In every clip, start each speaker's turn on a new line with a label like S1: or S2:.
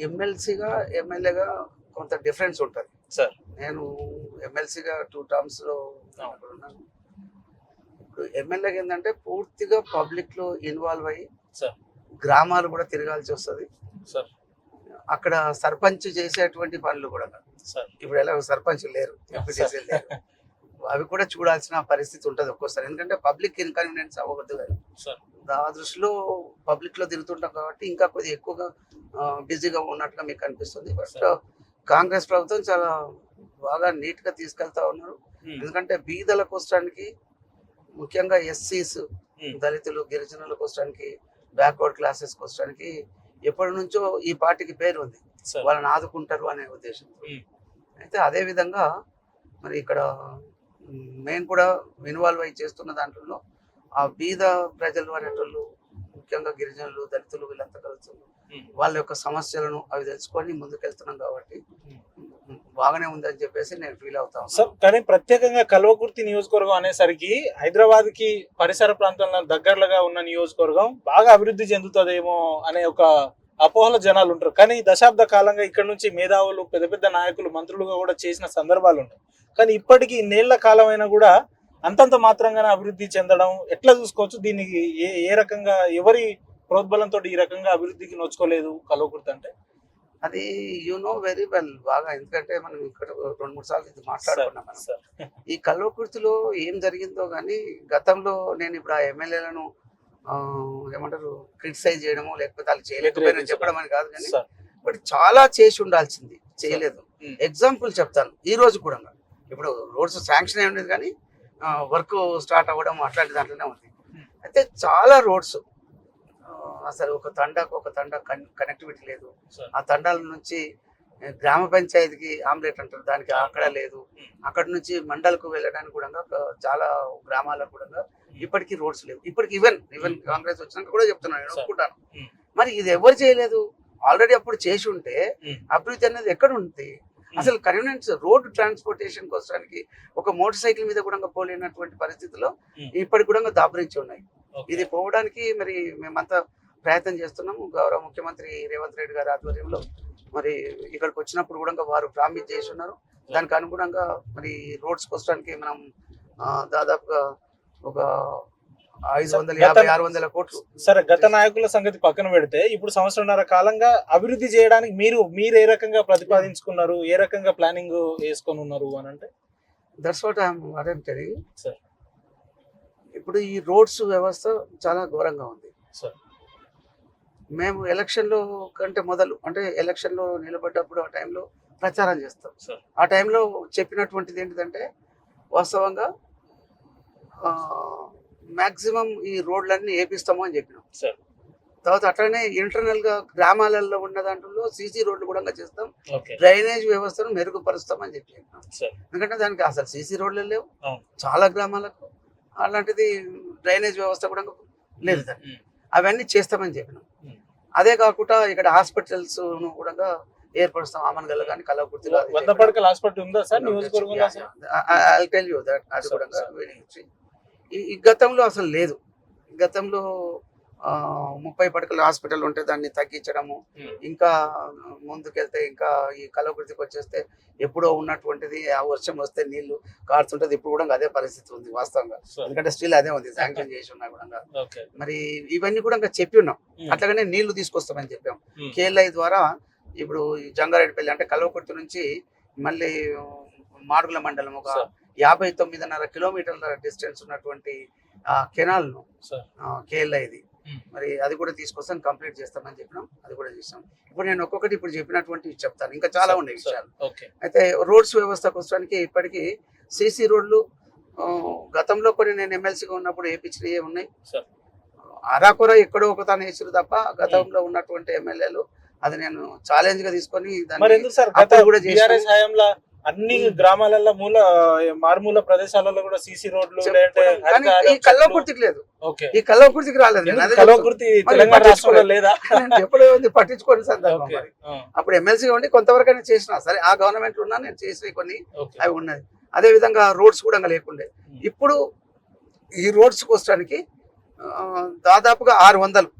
S1: ఎమ్మెల్సీగా ఎమ్మెల్యేగా కొంత డిఫరెన్స్ ఉంటుంది
S2: సార్.
S1: నేను ఎమ్మెల్సీగా 2 టర్మ్స్ లో ఉన్నాను. ఇప్పుడు ఎమ్మెల్యేగా ఏంటంటే పూర్తిగా పబ్లిక్ లో ఇన్వాల్వ్ అయ్యి
S2: సార్.
S1: గ్రామాలు కూడా తిరగాల్సి వస్తుంది
S2: సార్.
S1: అక్కడ సర్పంచ్ చేసేటువంటి పనులు కూడా
S2: సార్.
S1: ఇప్పుడు ఎలా సర్పంచ్ లేరు, ఎంపీటీసీ లేరు, అవి కూడా చూడాల్సిన పరిస్థితి ఉంటుంది ఒక్కోసారి. ఎందుకంటే పబ్లిక్ ఇన్కన్వీనియన్స్ అవ్వకూడదు కదా.
S2: సార్.
S1: ఆ దృష్టిలో పబ్లిక్ లో తిరుగుతుంటాం కాబట్టి ఇంకా కొద్దిగా ఎక్కువగా బిజీగా ఉన్నట్టుగా మీకు అనిపిస్తుంది. బట్ కాంగ్రెస్ ప్రభుత్వం చాలా బాగా నీట్ గా తీసుకెళ్తా ఉన్నారు. ఎందుకంటే బీదల కోసడానికి, ముఖ్యంగా ఎస్సీస్, దళితులు, గిరిజనుల కోసడానికి, బ్యాక్వర్డ్ క్లాసెస్ కోసడానికి ఎప్పటి నుంచో ఈ పార్టీకి పేరు ఉంది, వాళ్ళని ఆదుకుంటారు అనే ఉద్దేశం. అయితే అదే విధంగా మరి ఇక్కడ మేము కూడా ఇన్వాల్వ్ అయ్యి చేస్తున్న దాంట్లో ఆ బీద ప్రజలు అనేటోళ్ళు, ముఖ్యంగా గిరిజనులు, దళితులు, వీళ్ళంతా కలుగుతున్నారు. వాళ్ళ యొక్క సమస్యలను అవి తెలుసుకొని ముందుకెళ్తున్నాం కాబట్టి బాగానే ఉందని చెప్పేసి నేను ఫీల్ అవుతాను
S2: సార్. కానీ ప్రత్యేకంగా కల్వకుర్తి నియోజకవర్గం అనేసరికి హైదరాబాద్ కి పరిసర ప్రాంతంలో దగ్గరగా ఉన్న నియోజకవర్గం బాగా అభివృద్ధి చెందుతుందేమో అనే ఒక అపోహల జనాలు ఉంటారు. కానీ దశాబ్ద కాలంగా ఇక్కడ నుంచి మేధావులు, పెద్ద పెద్ద నాయకులు, మంత్రులుగా కూడా చేసిన సందర్భాలు ఉంటాయి. కానీ ఇప్పటికీ ఇన్నేళ్ల కాలమైనా కూడా అంతంత మాత్రంగానే అభివృద్ధి చెందడం ఎట్లా చూసుకోవచ్చు? దీనికి ఏ రకంగా, ఎవరి ప్రోద్బలంతో ఈ రకంగా అభివృద్ధికి నోచుకోలేదు కల్వకుర్తి అంటే?
S1: అది యు నో వెరీ వెల్ బాగా. ఎందుకంటే మనం ఇక్కడ 2-3 సార్లు ఇది మాట్లాడుకున్నాం. ఈ కల్వకుర్తిలో ఏం జరిగిందో కానీ గతంలో నేను ఇప్పుడు ఆ ఎమ్మెల్యేలను ఏమంటారు క్రిటిసైజ్ చేయడము, లేకపోతే వాళ్ళు చేయలేకపోయినా చెప్పడం అని కాదు, కానీ బట్ చాలా చేసి ఉండాల్సింది చేయలేదు. ఎగ్జాంపుల్ చెప్తాను. ఈ రోజు కూడా ఇప్పుడు రోడ్స్ శాంక్షన్ అయి ఉండేది కానీ వర్క్ స్టార్ట్ అవ్వడం అట్లాంటి దాంట్లోనే ఉంది. అయితే చాలా రోడ్స్ అసలు ఒక తండా కనెక్టివిటీ లేదు. ఆ తండాల నుంచి గ్రామ పంచాయతీకి ఆమ్లెట్ అంటారు దానికి అక్కడ లేదు. అక్కడ నుంచి మండలకు వెళ్ళడానికి కూడా చాలా గ్రామాలకు కూడా ఇప్పటికీ రోడ్స్ లేవు. ఇప్పటికి ఈవెన్ కాంగ్రెస్ వచ్చినాక కూడా చెప్తున్నాను, నేను ఒప్పుకుంటాను. మరి ఇది ఎవరు చేయలేదు? ఆల్రెడీ అప్పుడు చేసి ఉంటే అభివృద్ధి అనేది ఎక్కడ ఉంది? అసలు కన్వీనియన్స్ రోడ్ ట్రాన్స్పోర్టేషన్ కోసానికి ఒక మోటార్ సైకిల్ మీద కూడా పోలేనటువంటి పరిస్థితుల్లో ఇప్పటికి కూడా దాపురించి ఉన్నాయి. ఇది పోవడానికి మరి మేమంతా ప్రయత్నం చేస్తున్నాము. గౌరవ ముఖ్యమంత్రి రేవంత్ రెడ్డి గారి ఆధ్వర్యంలో మరి ఇక్కడికి వచ్చినప్పుడు కూడా వారు ప్రామిస్ చేసి ఉన్నారు. దానికి అనుగుణంగా మరి రోడ్స్ కోసడానికి మనం దాదాపుగా ఒక 550-600 కోట్లు.
S2: సరే, గత నాయకుల సంగతి పక్కన పెడితే ఇప్పుడు సంవత్సరంన్నర కాలంగా అభివృద్ధి చేయడానికి మీరు ఏ రకంగా ప్రతిపాదించుకున్నారు, ఏ రకంగా ప్లానింగ్ వేసుకొని ఉన్నారు అని అంటే?
S1: That's what I'm telling sir. ఇప్పుడు ఈ రోడ్స్ వ్యవస్థ చాలా ఘోరంగా ఉంది సార్. మేము ఎలక్షన్లో కంటే మొదలు, అంటే ఎలక్షన్లో నిలబడ్డప్పుడు ఆ టైంలో ప్రచారం చేస్తాం. ఆ టైంలో చెప్పినటువంటిది ఏంటిదంటే వాస్తవంగా మ్యాక్సిమం ఈ రోడ్లన్నీ వేపిస్తాము అని చెప్పినాం. తర్వాత అట్లనే ఇంటర్నల్ గా గ్రామాలలో ఉన్న దాంట్లో సీసీ రోడ్లు కూడా చేస్తాం, డ్రైనేజ్ వ్యవస్థను మెరుగుపరుస్తామని చెప్పి చెప్పినాం. ఎందుకంటే దానికి అసలు సీసీ రోడ్లు లేవు చాలా గ్రామాలకు, అలాంటిది డ్రైనేజ్ వ్యవస్థ కూడా లేదు. అవన్నీ చేస్తామని చెప్పినాం. అదే కాకుండా ఇక్కడ హాస్పిటల్స్ కూడా ఏర్పరుస్తాం. ఆమన్గల్ కానీ కల్వకుర్తిలో
S2: హాస్పిటల్ ఉందా సార్ నియోజకవర్గంలో?
S1: అది కూడా ఈ గతంలో అసలు లేదు. గతంలో 30 పడకల హాస్పిటల్ ఉంటే దాన్ని తగ్గించడము, ఇంకా ముందుకెళ్తే ఇంకా ఈ కల్వకుర్తికి వచ్చేస్తే ఎప్పుడో ఉన్నటువంటిది ఆ వర్షం వస్తే నీళ్లు కారుతుంటది. ఇప్పుడు కూడా అదే పరిస్థితి ఉంది వాస్తవంగా, ఎందుకంటే స్టిల్ అదే ఉంది శాంక్షన్ చేసి ఉన్నా కూడా. మరి ఇవన్నీ కూడా ఇంకా చెప్పి ఉన్నాం. అట్లాగనే నీళ్లు తీసుకొస్తామని చెప్పాం. కేఎల్ఐ ద్వారా ఇప్పుడు జంగారెడ్డిపల్లి అంటే కల్వకుర్తి నుంచి మళ్ళీ మాడుగుల మండలం ఒక 59.5 కిలోమీటర్ల డిస్టెన్స్ ఉన్నటువంటి కెనాల్ ను కేఎల్ఐది మరి అది కూడా తీసుకొస్తాం, కంప్లీట్ చేస్తామని చెప్పినాం. అది కూడా చేస్తాం. ఇప్పుడు నేను ఒక్కొక్కటి ఇప్పుడు చెప్పినటువంటి చెప్తాను, ఇంకా చాలా ఉన్నాయి విషయాలు. అయితే రోడ్స్ వ్యవస్థ కోసానికి ఇప్పటికీ సీసీ రోడ్లు గతంలో కొన్ని నేను ఎమ్మెల్సీగా ఉన్నప్పుడు వేయించినవి ఉన్నాయి. అరాకొర ఎక్కడో ఒక తాను వేసారు తప్ప గతంలో ఉన్నటువంటి ఎమ్మెల్యేలు అది నేను ఛాలెంజ్ గా తీసుకొని
S2: అన్ని గ్రామాలలో మారుమూల ప్రదేశాలలో కూడా సీసీ రోడ్లు
S1: ఈ కల్వకుర్తికి లేదు. ఈ కల్వకుర్తికి రాలేదు.
S2: కల్వకుర్తి తెలంగాణ రాష్ట్రంలో లేదా?
S1: ఎప్పుడు పట్టించుకోని సందర్భం. అప్పుడు ఎమ్మెల్సీగా ఉండి కొంతవరకైనా చేసిన సరే, ఆ గవర్నమెంట్ ఉన్నా నేను చేసిన కొన్ని అవి ఉన్నది. అదే విధంగా రోడ్స్ కూడా లేకుండే. ఇప్పుడు ఈ రోడ్స్ కోసడానికి దాదాపుగా 600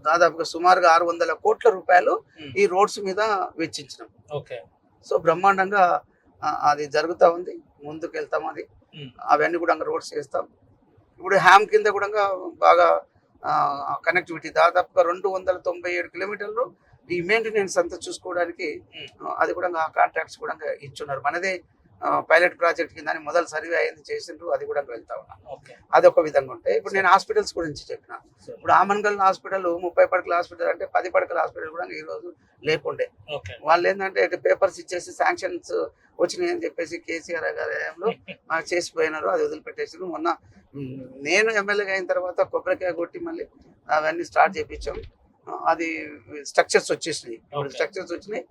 S1: దాదాపుగా సుమారుగా 600 కోట్ల రూపాయలు
S2: ఉమ్.
S1: ఈ రోడ్స్ మీద వెచ్చించినాం.
S2: ఓకే.
S1: సో బ్రహ్మాండంగా అది జరుగుతూ ఉంది. ముందుకు వెళ్తాం. అది
S2: ఉమ్.
S1: అవన్నీ కూడా రోడ్స్ చేస్తాం. ఇప్పుడు హ్యామ్ కింద కూడా బాగా కనెక్టివిటీ దాదాపుగా 297 కిలోమీటర్లు ఈ మెయింటెనెన్స్ అంతా చూసుకోవడానికి అది కూడా కాంట్రాక్ట్స్ కూడా ఇచ్చున్నారు. మనదే పైలట్ ప్రాజెక్ట్ కింద మొదలు సర్వే అయింది, చేసిండ్రు. అది కూడా వెళ్తా ఉన్నాం. అది ఒక విధంగా ఉంటాయి. ఇప్పుడు నేను హాస్పిటల్స్ గురించి చెప్పిన. ఇప్పుడు ఆమన్గల్ హాస్పిటల్ 30 పడకల హాస్పిటల్ అంటే 10 పడకల హాస్పిటల్ కూడా ఈ రోజు లేకుండే. వాళ్ళు ఏంటంటే పేపర్స్ ఇచ్చేసి శాంక్షన్స్ వచ్చినాయి అని చెప్పేసి కేసీఆర్ గారి హయాంలో చేసిపోయినారు. అది వదిలిపెట్టేసారు. మొన్న నేను ఎమ్మెల్యేగా అయిన తర్వాత కొబ్బరికాయ కొట్టి మళ్ళీ అవన్నీ స్టార్ట్ చేయించాం. అది స్ట్రక్చర్స్ వచ్చేసినాయి. స్ట్రక్చర్స్ వచ్చినాయి.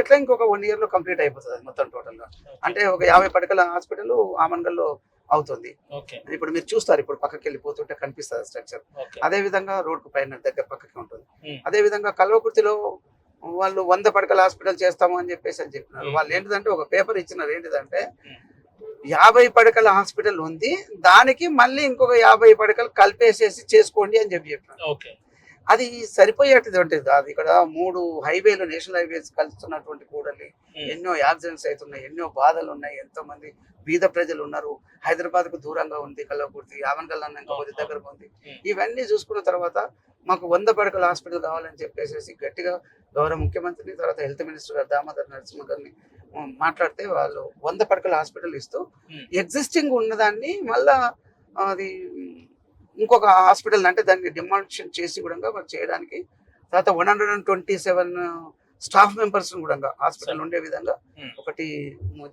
S1: ఎట్లా ఇంకొక 1 year లో కంప్లీట్ అయిపోతుంది అది మొత్తం టోటల్ గా. అంటే ఒక 50 పడకల హాస్పిటల్ ఆమన్గల్లో అవుతుంది. ఇప్పుడు మీరు చూస్తారు, ఇప్పుడు పక్కకి వెళ్ళిపోతుంటే కనిపిస్తుంది స్ట్రక్చర్. అదే విధంగా రోడ్డు పైన దగ్గర పక్కకి ఉంటుంది. అదే విధంగా కల్వకుర్తిలో వాళ్ళు 100 పడకల హాస్పిటల్ చేస్తాము అని చెప్పినారు. వాళ్ళు ఏంటిదంటే ఒక పేపర్ ఇచ్చినారు. ఏంటిదంటే 50 పడకల హాస్పిటల్ ఉంది, దానికి మళ్ళీ ఇంకొక 50 పడకలు కలిపేసేసి చేసుకోండి అని చెప్పినారు. అది సరిపోయేటువంటి కాదు. ఇక్కడ 3 హైవేలు, నేషనల్ హైవేస్ కలుస్తున్నటువంటి కూడలి, ఎన్నో యాక్సిడెంట్స్ అవుతున్నాయి, ఎన్నో బాధలు ఉన్నాయి, ఎంతో మంది బీద ప్రజలు ఉన్నారు. హైదరాబాద్ కు దూరంగా ఉంది కల్వకుర్తి, ఆమన్గల్ ఇంకా కొద్ది దగ్గరకు ఉంది. ఇవన్నీ చూసుకున్న తర్వాత మాకు 100 పడకల హాస్పిటల్ కావాలని చెప్పేసి గట్టిగా గౌరవ ముఖ్యమంత్రిని, తర్వాత హెల్త్ మినిస్టర్ గారు దామోదర్ నరసింహ గారిని మాట్లాడితే వాళ్ళు 100 పడకల హాస్పిటల్ ఇస్తూ ఎగ్జిస్టింగ్ ఉన్నదాన్ని మళ్ళా అది ఇంకొక హాస్పిటల్ అంటే దాన్ని డిమాలిషన్ చేసి కూడా చేయడానికి, తర్వాత 127 స్టాఫ్ మెంబర్స్ కూడా హాస్పిటల్ ఉండే విధంగా ఒకటి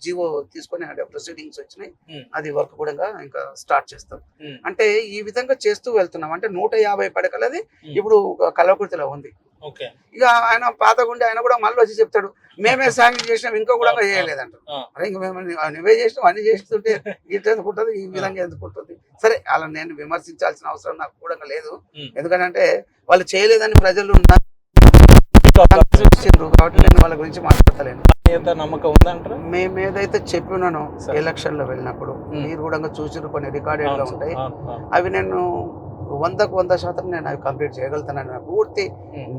S1: జీవో తీసుకొని ప్రొసీడింగ్స్ వచ్చినాయి. అది వర్క్ కూడా ఇంకా స్టార్ట్ చేస్తాం. అంటే ఈ విధంగా చేస్తూ వెళ్తున్నాం. అంటే 150 పడకలది ఇప్పుడు కల్వకుర్తిలో ఉంది. ఇక ఆయన పాతగుండి ఆయన కూడా మళ్ళీ వచ్చి చెప్తాడు, మేమే శాంక్షన్ చేసినాం, ఇంకో కూడా చేయలేదంట. అరే ఇంక మేము నువ్వే చేసినాం, అన్ని చేస్తుంటే ఇట్లా ఎందుకుంటుంది, ఈ విధంగా ఎందుకుంటుంది. సరే, అలా నేను విమర్శించాల్సిన అవసరం నాకు కూడా లేదు. ఎందుకంటే వాళ్ళు చేయలేదని ప్రజలు కాబట్టి నేను వాళ్ళ గురించి మాట్లాడతలేను.
S2: నమ్మకం ఉందంటారు.
S1: మేము ఏదైతే చెప్పినానో ఎలక్షన్ లో వెళ్ళినప్పుడు మీరు కూడా చూసిన కొన్ని రికార్డెడ్ గా ఉంటాయి. అవి నేను 100కు 100% నేను అవి కంప్లీట్ చేయగలుగుతానని నాకు పూర్తి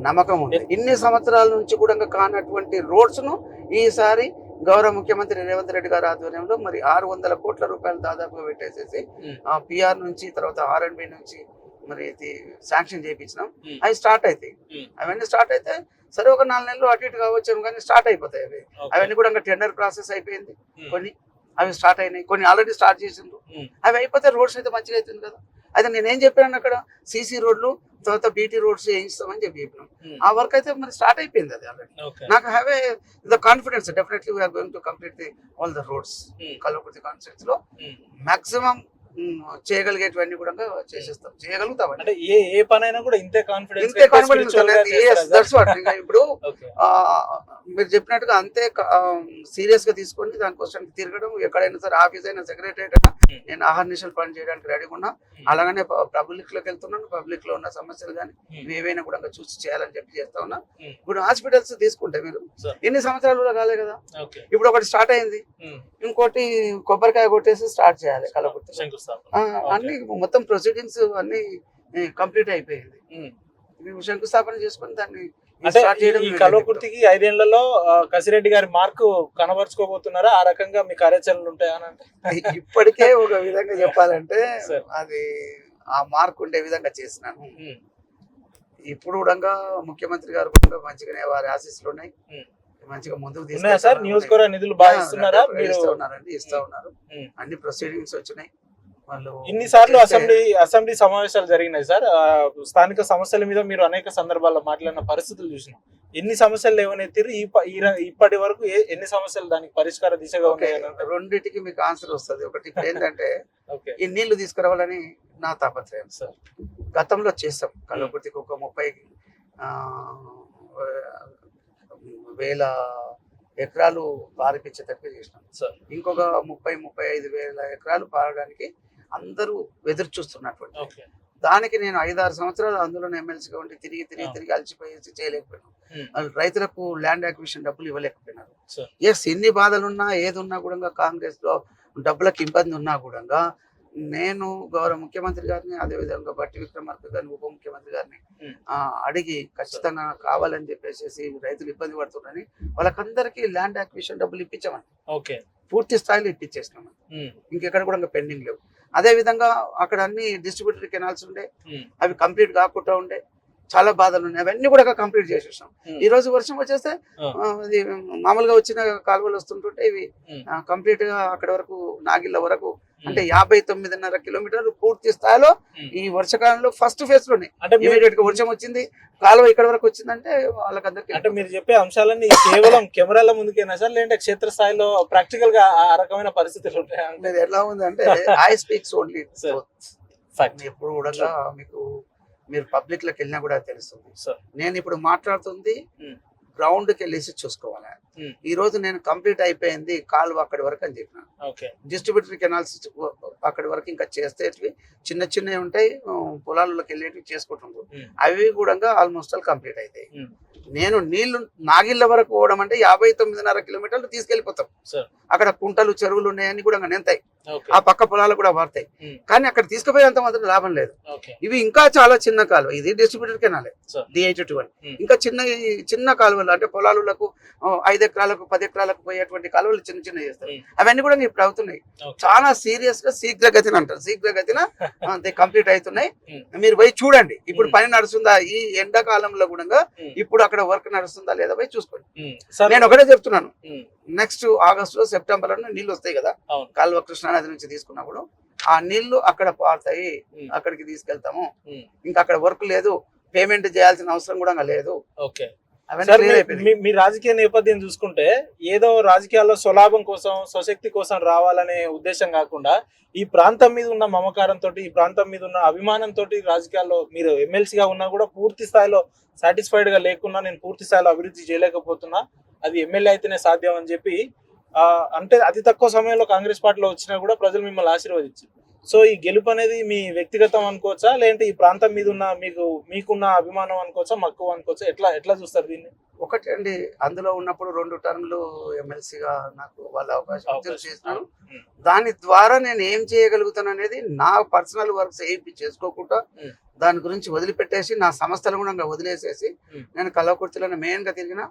S1: నమ్మకం ఉంది. ఇన్ని సంవత్సరాల నుంచి కూడా కానటువంటి రోడ్స్ ను ఈసారి గౌరవ ముఖ్యమంత్రి రేవంత్ రెడ్డి గారి ఆధ్వర్యంలో మరి 600 కోట్ల రూపాయలు దాదాపుగా పెట్టేసేసి పిఆర్ నుంచి, తర్వాత R&B నుంచి మరి శాంక్షన్ చేయించినాం. అవి స్టార్ట్ అవుతాయి. అవన్నీ స్టార్ట్ అయితే సరే ఒక 4 నెలలు అటు ఇటు కావచ్చు, కానీ స్టార్ట్ అయిపోతాయి అవి. అవన్నీ కూడా టెండర్ ప్రాసెస్ అయిపోయింది. కొన్ని అవి స్టార్ట్ అయినాయి, కొన్ని ఆల్రెడీ స్టార్ట్ చేసిండ్రు. అవి అయిపోతే రోడ్స్ అయితే మంచిగా అవుతుంది కదా. అయితే నేనేం చెప్పాను, అక్కడ సీసీ రోడ్లు, తర్వాత బీటీ రోడ్స్ వేయిస్తామని చెప్పినాం. ఆ వర్క్ అయితే మరి స్టార్ట్ అయిపోయింది అది ఆల్రెడీ. నాకు have the confidence, definitely we are going to complete all the roads. Kalwakurthy constituency లో మాక్సిమం చేయగలిగేటివన్నీ కూడా చేసేస్తాం, చేయగలుగుతాం.
S2: అంటే ఏ పనైనా కూడా ఇంతే కాన్ఫిడెన్స్.
S1: ఇప్పుడు మీరు చెప్పినట్టుగా అంతే సీరియస్ గా తీసుకొని దానికోసం తిరగడం, ఎక్కడైనా సరే ఆఫీస్ అయినా, సెక్రటరియట్ అయినా నేను ఆహర్నిశలు పని చేయడానికి రెడీగా ఉన్నా. అలాగనే పబ్లిక్ లోకి వెళ్తున్నాను. పబ్లిక్ లో ఉన్న సమస్యలు కానీ ఏవైనా కూడా చూసి చేయాలని చేస్తా ఉన్నా. ఇప్పుడు హాస్పిటల్స్ తీసుకుంటే మీరు ఎన్ని సంవత్సరాలు కూడా కాలే కదా. ఇప్పుడు ఒకటి స్టార్ట్ అయింది, ఇంకోటి కొబ్బరికాయ కొట్టేసి స్టార్ట్ చేయాలి కల్వకుర్తి. అన్ని మొత్తం ప్రొసీడింగ్స్ అన్ని కంప్లీట్ అయిపోయింది. శంకుస్థాపన చేసుకుని దాన్ని
S2: కల్వకుర్తికి 5 ఏళ్లలో కసిరెడ్డి గారి మార్కు కనబరుచుకోబోతున్నారా? ఆ రకంగా మీ కార్యాచరణలు ఉంటాయని అంటే
S1: ఇప్పటికే ఒక విధంగా చెప్పాలంటే అది ఆ మార్క్ ఉండే విధంగా చేసినాను. ఇప్పుడు కూడా ముఖ్యమంత్రి గారు కూడా మంచిగానే వారి ఆశీస్సులు ఉన్నాయి, మంచిగా ముందుకు తీసుకున్నారు.
S2: నియోజకవర్గ నిధులు బాగా ఇస్తున్నారా?
S1: ఇస్తా ఉన్నారు. అన్ని ప్రొసీడింగ్స్ వచ్చినాయి.
S2: ఇన్నిసార్లు అసెంబ్లీ సమావేశాలు జరిగినాయి సార్. స్థానిక సమస్యల మీద మీరు అనేక సందర్భాల్లో మాట్లాడిన పరిస్థితులు చూసినాం. ఎన్ని సమస్యలు లేవనెత్తిరు ఇప్పటి వరకు? ఎన్ని సమస్యలు దానికి పరిష్కార దిశగా ఉన్నాయి?
S1: రెండింటికి మీకు ఆన్సర్ వస్తుంది. ఒకటి ఏంటంటే ఈ నీళ్లు తీసుకురావాలని నా తాపత్రయం సార్. గతంలో చేస్తాం కల్వకుర్తికి ఒక 30,000 ఎకరాలు పారిపించేటట్టు చేసినాం సార్. ఇంకొక 30,000-35,000 ఎకరాలు పారడానికి అందరూ ఎదురు చూస్తున్నటువంటి దానికి నేను 5-6 సంవత్సరాలు అందులోనే ఎమ్మెల్సీగా ఉండి తిరిగి అలసిపోయేసి చేయలేకపోయినాను. రైతులకు ల్యాండ్ అక్విజిషన్ డబ్బులు ఇవ్వలేకపోయినారు. ఎస్, ఎన్ని బాధలున్నా ఏది ఉన్నా కూడా కాంగ్రెస్ లో డబ్బులకు ఇబ్బంది ఉన్నా కూడా నేను గౌరవ ముఖ్యమంత్రి గారిని, అదేవిధంగా బట్టి విక్రమార్క గారిని, ఉప ముఖ్యమంత్రి గారిని అడిగి ఖచ్చితంగా కావాలని చెప్పేసి రైతులు ఇబ్బంది పడుతున్నారని వాళ్ళకందరికీ ల్యాండ్ అక్విజిషన్ డబ్బులు ఇప్పించామని
S2: ఓకే.
S1: పూర్తి స్థాయిలో ఇప్పించేసినాం. ఇంకెక్కడ కూడా ఇంకా పెండింగ్ లేవు. అదే విధంగా అక్కడ అన్ని డిస్ట్రిబ్యూటరీ కెనాల్స్ ఉండే, అవి కంప్లీట్ కాకుండా ఉండే, చాలా బాధలు ఉన్నాయి. అవన్నీ కూడా కంప్లీట్ చేసేసాం. ఈ రోజు వర్షం వచ్చేస్తే అది మామూలుగా వచ్చిన కాలువలు వస్తుంటుంటే ఇవి కంప్లీట్ గా అక్కడ వరకు నాగిళ్ళ వరకు అంటే 59.5 కిలోమీటర్లు పూర్తి స్థాయిలో ఈ వర్షకాలంలో ఫస్ట్ ఫేజ్ లోనే
S2: అంటే
S1: ఇమీడియట్ గా వర్షం వచ్చింది, కాలువ ఇక్కడ వరకు వచ్చిందంటే వాళ్ళకందరికీ.
S2: అంటే మీరు చెప్పే అంశాలన్నీ కేవలం కెమెరాల ముందుకేనా సార్, లేదంటే క్షేత్ర స్థాయిలో ప్రాక్టికల్ గా ఆ రకమైన పరిస్థితులు ఉంటాయి?
S1: అంటే ఎట్లా ఉంది అంటే ఐ స్పీక్స్ ఓన్లీ ఎప్పుడు కూడా మీకు మీరు పబ్లిక్ లోకి వెళ్ళినా కూడా తెలుస్తుంది. నేను ఇప్పుడు మాట్లాడుతుంది గ్రౌండ్ కి వెళ్ళేసి చూసుకోవాలి. ఈ రోజు నేను కంప్లీట్ అయిపోయింది కాలువ అక్కడి వరకు అని చెప్పిన. డిస్ట్రిబ్యూటరీ కెనాల్స్ అక్కడి వరకు ఇంకా చేసేటివి చిన్న చిన్నవి ఉంటాయి, పొలాల్లోకి వెళ్ళేటివి చేసుకుంటున్నారు. అవి కూడా ఆల్మోస్ట్ ఆల్ కంప్లీట్ అవుతాయి. నేను నీళ్లు నాగిళ్ళ వరకు పోవడం అంటే 59.5 కిలోమీటర్లు తీసుకెళ్లిపోతాం. అక్కడ కుంటలు చెరువులు ఉన్నాయని కూడా నింతాయి, ఆ పక్క పొలాలు కూడా వాడతాయి. కానీ అక్కడ తీసుకుపోయేంత మాత్రం లాభం లేదు. ఇవి ఇంకా చాలా చిన్న కాలువ, ఇది డిస్ట్రిబ్యూటర్ కెనాలే D821. ఇంకా చిన్న కాలువలు అంటే పొలాలకు 5 ఎకరాలకు 10 ఎకరాలకు పోయేటువంటి కాలువలు చిన్న చిన్న చేస్తారు. అవన్నీ కూడా ఇప్పుడు అవుతున్నాయి. చాలా సీరియస్ గా శీఘ్రగతిన అంటారు, శీఘ్రగతిన కంప్లీట్ అవుతున్నాయి. మీరు పోయి చూడండి ఇప్పుడు పని నడుస్తుందా, ఈ ఎండాకాలంలో కూడా ఇప్పుడు అక్కడ వర్క్ నడుస్తుందా లేదా పోయి చూసుకోండి. నేను ఒకటే చెప్తున్నాను, నెక్స్ట్ ఆగస్టు లో సెప్టెంబర్ లో నీళ్లు వస్తాయి కదా కాలువ కృష్ణానది నుంచి తీసుకున్నప్పుడు, ఆ నీళ్లు అక్కడ పారుతాయి, అక్కడికి తీసుకెళ్తాము. ఇంకా అక్కడ వర్క్ లేదు, పేమెంట్ చేయాల్సిన అవసరం కూడా లేదు.
S2: మీ రాజకీయ నేపథ్యం చూసుకుంటే ఏదో రాజకీయాల్లో స్వలాభం కోసం స్వశక్తి కోసం రావాలనే ఉద్దేశం కాకుండా ఈ ప్రాంతం మీద ఉన్న మమకారంతో, ఈ ప్రాంతం మీద ఉన్న అభిమానంతో రాజకీయాల్లో మీరు ఎమ్మెల్సీగా ఉన్నా కూడా పూర్తి స్థాయిలో సాటిస్ఫైడ్ గా లేకున్నా, నేను పూర్తి స్థాయిలో అభివృద్ధి చేయలేకపోతున్నా, అది ఎమ్మెల్యే అయితేనే సాధ్యం అని చెప్పి అంటే అతి తక్కువ సమయంలో కాంగ్రెస్ పార్టీలో వచ్చినా కూడా ప్రజలు మిమ్మల్ని ఆశీర్వదించారు. సో ఈ గెలుపు అనేది మీ వ్యక్తిగతం అనుకోవచ్చా, లేదంటే ఈ ప్రాంతం మీద ఉన్న మీకున్న అభిమానం అనుకోవచ్చా, మక్కువ అనుకోవచ్చా? ఎట్లా చూస్తారు దీన్ని?
S1: ఒకటి అండి, అందులో ఉన్నప్పుడు 2 టర్మ్లు ఎమ్మెల్సీగా నాకు వాళ్ళ అవకాశం చేసినాను. దాని ద్వారా నేను ఏం చేయగలుగుతాను అనేది నా పర్సనల్ వర్క్స్ ఏమి చేసుకోకుండా దాని గురించి వదిలిపెట్టేసి నా సంస్థలు కూడా వదిలేసేసి నేను కల్వకుర్తిలోనే మెయిన్ గా తిరిగిన.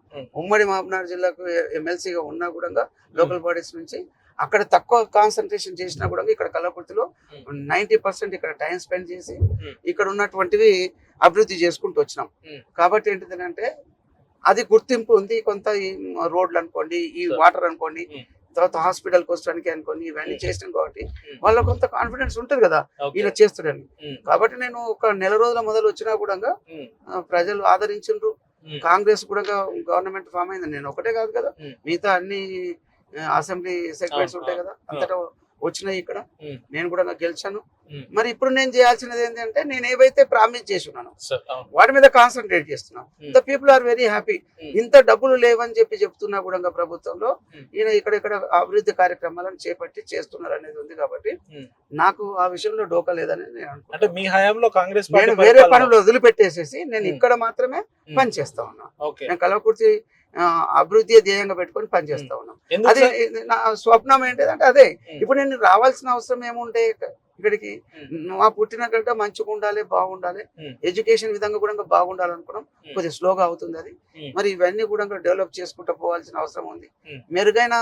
S1: ఉమ్మడి మహబూబ్నగర్ జిల్లాకు ఎమ్మెల్సీగా ఉన్నా కూడా లోకల్ బాడీస్ నుంచి అక్కడ తక్కువ కాన్సన్ట్రేషన్ చేసినా కూడా ఇక్కడ కల్వకుర్తిలో 90% ఇక్కడ టైం స్పెండ్ చేసి ఇక్కడ ఉన్నటువంటివి అభివృద్ధి చేసుకుంటూ వచ్చినాం. కాబట్టి ఏంటిదంటే అది గుర్తింపు ఉంది. కొంత ఈ రోడ్లు అనుకోండి, ఈ వాటర్ అనుకోండి, తర్వాత హాస్పిటల్ కోసడానికి అనుకోండి, ఇవన్నీ చేసినాం కాబట్టి వాళ్ళకి కొంత కాన్ఫిడెన్స్ ఉంటుంది కదా ఈయన చేస్తాడని. కాబట్టి నేను ఒక నెల రోజుల మొదలు వచ్చినా కూడా ప్రజలు ఆదరించారు. కాంగ్రెస్ కూడా గవర్నమెంట్ ఫామ్ అయింది. నేను ఒకటే కాదు కదా, మిగతా అన్ని అసెంబ్లీ సెగ్మెంట్స్ ఉంటాయి కదా, అంతటా వచ్చినాయి. ఇక్కడ నేను కూడా గెలిచాను. మరి ఇప్పుడు నేను చేయాల్సినది ఏంటంటే నేను ఏవైతే ప్రామిస్ చేసి ఉన్నాను వాటి మీద కాన్సన్ట్రేట్ చేస్తున్నాను. The people are very happy. ఇంత డబ్బులు లేవని చెప్తున్నా కూడా ప్రభుత్వంలో ఈయన ఇక్కడ అభివృద్ధి కార్యక్రమాలను చేపట్టి చేస్తున్నారు అనేది ఉంది. కాబట్టి నాకు ఆ విషయంలో డోకా లేదని నేను అనుకుంటున్నాను.
S2: మీ హయాంలో కాంగ్రెస్
S1: నేను వేరే పనులు వదిలిపెట్టేసేసి నేను ఇక్కడ మాత్రమే పని చేస్తా ఉన్నా. నేను కల్వకుర్తి అభివృద్ధి ధ్యేయంగా పెట్టుకొని పనిచేస్తా ఉన్నాం. అది నా స్వప్నం ఏంటిదంటే అదే. ఇప్పుడు నేను రావాల్సిన అవసరం ఏముంటే ఇక్కడికి మా పుట్టిన గడ్డ మంచిగా ఉండాలి, బాగుండాలి, ఎడ్యుకేషన్ విధంగా కూడా బాగుండాలి అనుకున్నాం. కొద్దిగా స్లోగా అవుతుంది అది. మరి ఇవన్నీ కూడా డెవలప్ చేసుకుంటూ పోవాల్సిన అవసరం ఉంది. మెరుగైన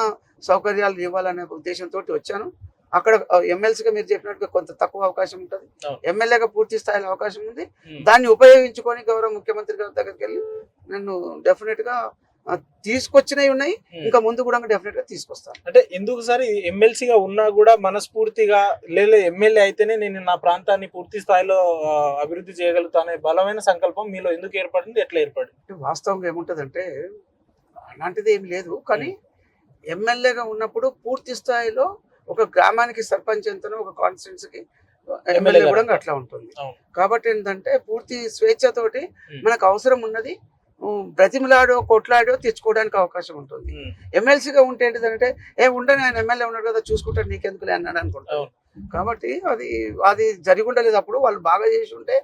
S1: సౌకర్యాలు ఇవ్వాలనే ఉద్దేశంతో వచ్చాను. అక్కడ ఎమ్మెల్సీగా మీరు చెప్పినట్టుగా కొంత తక్కువ అవకాశం ఉంటుంది, ఎమ్మెల్యేగా పూర్తి స్థాయిలో అవకాశం ఉంది. దాన్ని ఉపయోగించుకొని గౌరవ ముఖ్యమంత్రి గారి దగ్గరికి వెళ్ళి నన్ను డెఫినెట్ గా తీసుకొచ్చినవి ఉన్నాయి, ఇంకా ముందు కూడా డెఫినెట్ గా తీసుకొస్తాను.
S2: అంటే ఎందుకు సార్ ఎమ్మెల్సీగా ఉన్నా కూడా మనస్ఫూర్తిగా లేదు ఎమ్మెల్యే అయితేనే నేను నా ప్రాంతాన్ని పూర్తి స్థాయిలో అభివృద్ధి చేయగలుగుతానే బలమైన సంకల్పం మీలో ఎందుకు ఏర్పడింది, ఎట్లా ఏర్పడింది?
S1: వాస్తవంగా ఏముంటదంటే అలాంటిది ఏమి లేదు. కానీ ఎమ్మెల్యేగా ఉన్నప్పుడు పూర్తి స్థాయిలో ఒక గ్రామానికి సర్పంచ్ ఎంతనో ఒక కాన్స్టిట్యున్సీకి ఎమ్మెల్యే కూడా అట్లా ఉంటుంది. కాబట్టి ఏంటంటే పూర్తి స్వేచ్ఛతోటి మనకు అవసరం ఉన్నది బ్రతిమలాడో కొట్లాడో తెచ్చుకోవడానికి అవకాశం ఉంటుంది. ఎమ్మెల్సీగా ఉంటే ఏంటిదంటే ఉండని ఆయన ఎమ్మెల్యే ఉన్నాడు కదా చూసుకుంటాడు నీకెందుకులే అన్నాడు అనుకుంటారు. కాబట్టి అది జరిగి ఉండలేదు. అప్పుడు వాళ్ళు బాగా చేసి ఉంటే,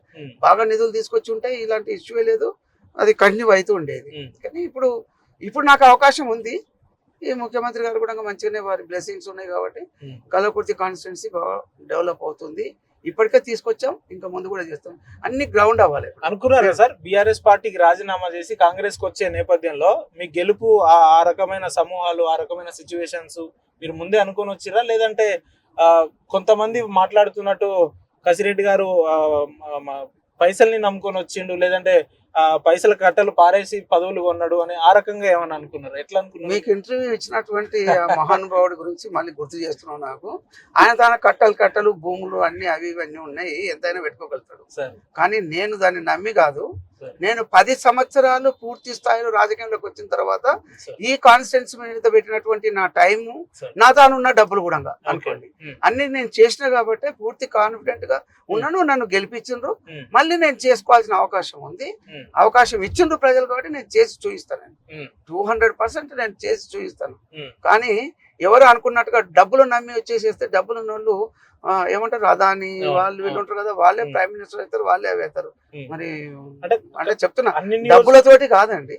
S1: బాగా నిధులు తీసుకొచ్చి ఉంటే ఇలాంటి ఇష్యూ లేదు, అది కంటిన్యూ అవుతూ ఉండేది. కానీ ఇప్పుడు నాకు అవకాశం ఉంది. ఈ ముఖ్యమంత్రి గారు కూడా మంచిగానే వారి బ్లెస్సింగ్స్ ఉన్నాయి కాబట్టి
S2: ఉమ్.
S1: కల్వకుర్తి కాన్స్టిట్యున్సీ బాగా డెవలప్ అవుతుంది. ఇప్పటికే తీసుకొచ్చాం, ఇంకా ముందు కూడా చేస్తాం. అన్ని గ్రౌండ్ అవ్వాలి.
S2: అనుకున్నారా సార్ బీఆర్ఎస్ పార్టీకి రాజీనామా చేసి కాంగ్రెస్ కి వచ్చే నేపథ్యంలో మీ గెలుపు ఆ రకమైన సమూహాలు, ఆ రకమైన సిచ్యువేషన్స్ మీరు ముందే అనుకొని వచ్చిరా, లేదంటే కొంతమంది మాట్లాడుతున్నట్టు కసిరెడ్డి గారు పైసల్ని నమ్ముకొని వచ్చిండు, లేదంటే పైసల కట్టలు పారేసి పదవులు కొన్నాడు అని ఆ రకంగా ఏమన్నా అనుకున్నారు? ఎట్లా అనుకున్నారు?
S1: మీకు ఇంటర్వ్యూ ఇచ్చినటువంటి ఆ మహానుభావుడి గురించి మళ్ళీ గుర్తు చేస్తున్నావు నాకు. ఆయన తన కట్టలు భూములు అన్ని అవి ఇవన్నీ ఉన్నాయి, ఎంతైనా పెట్టుకోగలుగుతాడు.
S2: సార్
S1: కానీ నేను దాన్ని నమ్మి కాదు.
S2: సార్.
S1: నేను 10 సంవత్సరాలు పూర్తి స్థాయిలో రాజకీయంలోకి వచ్చిన తర్వాత
S2: సార్.
S1: ఈ కాన్స్టిట్యున్సీ మీద పెట్టినటువంటి నా టైము,
S2: సార్.
S1: నా తానున్న డబ్బులు కూడా అనుకోండి,
S2: ఉమ్.
S1: అన్ని నేను చేసిన కాబట్టి పూర్తి కాన్ఫిడెంట్ గా ఉన్నాను. నన్ను గెలిపించిండ్రు,
S2: ఉమ్.
S1: మళ్ళీ నేను చేసుకోవాల్సిన అవకాశం ఉంది.
S2: ఉమ్.
S1: అవకాశం ఇచ్చిండ్రు ప్రజలు కాబట్టి నేను చేసి చూపిస్తాను.
S2: ఉమ్.
S1: 200% నేను చేసి చూపిస్తాను.
S2: ఉమ్.
S1: కానీ ఎవరు అనుకున్నట్టుగా డబ్బులు నమ్మి వచ్చేసేస్తే డబ్బులు ఉన్నోళ్ళు ఏమంటారు, అదాని వాళ్ళు వీళ్ళు ఉంటారు కదా, వాళ్ళే ప్రైమ్ మినిస్టర్ అవుతారు, వాళ్ళే అవి అవుతారు. మరి
S2: అంటే
S1: అంటే చెప్తున్నా
S2: అన్ని
S1: డబ్బులతోటి కాదండి.